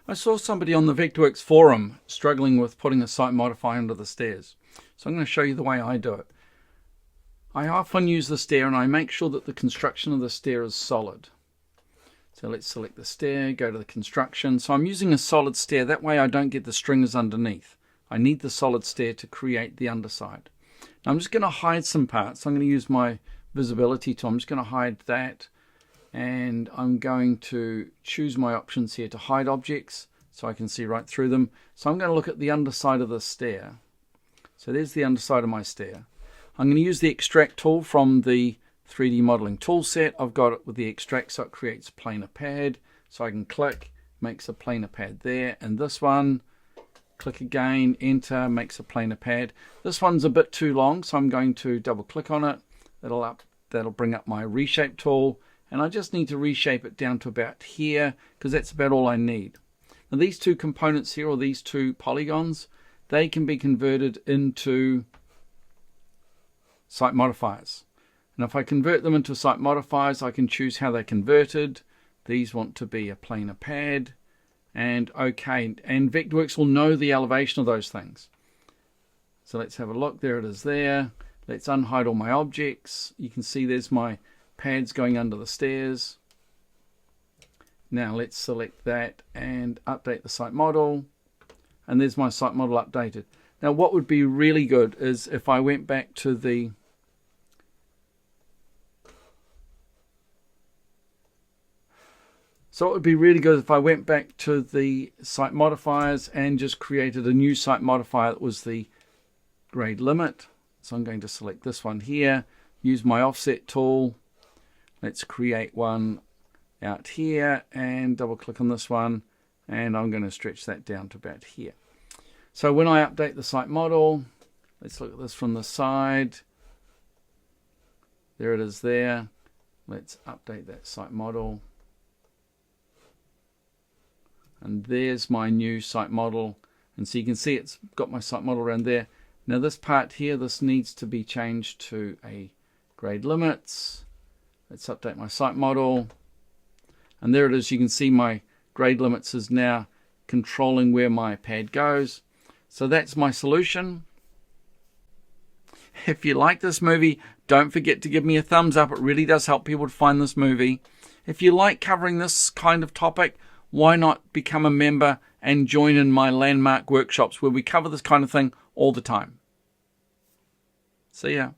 I saw somebody on the Vectorworks forum struggling with putting a site modifier under the stairs. So I'm going to show you the way I do it. I often use the stair and I make sure that the construction of the stair is solid. So let's select the stair, go to the construction. So I'm using a solid stair, that way I don't get the stringers underneath. I need the solid stair to create the underside. Now I'm just going to hide some parts. I'm going to use my visibility tool. I'm just going to hide that. And I'm going to choose my options here to hide objects so I can see right through them. So I'm going to look at the underside of the stair. So there's the underside of my stair. I'm going to use the extract tool from the 3D modeling tool set. I've got it with the extract, so it creates a planar pad. So I can click, makes a planar pad there. And this one, click again, enter, makes a planar pad. This one's a bit too long, so I'm going to double click on it. That'll bring up my reshape tool. And I just need to reshape it down to about here, because that's about all I need. Now these two components here, or these two polygons, they can be converted into site modifiers. And if I convert them into site modifiers, I can choose how they're converted. These want to be a planar pad. And OK, and Vectorworks will know the elevation of those things. So let's have a look. There it is there. Let's unhide all my objects. You can see there's my pads going under the stairs. Now let's select that and update the site model. And there's my site model updated. Now what would be really good is if I went back to the site modifiers and just created a new site modifier that was the grade limit. So I'm going to select this one here, use my offset tool. Let's create one out here and double click on this one, and I'm going to stretch that down to about here. So when I update the site model, let's look at this from the side. There it is there. Let's update that site model. And there's my new site model. And so you can see it's got my site model around there. Now this part here, this needs to be changed to a grade limits. Let's update my site model. And there it is. You can see my grade limits is now controlling where my pad goes. So that's my solution. If you like this movie, don't forget to give me a thumbs up. It really does help people to find this movie. If you like covering this kind of topic, why not become a member and join in my landmark workshops where we cover this kind of thing all the time. See ya.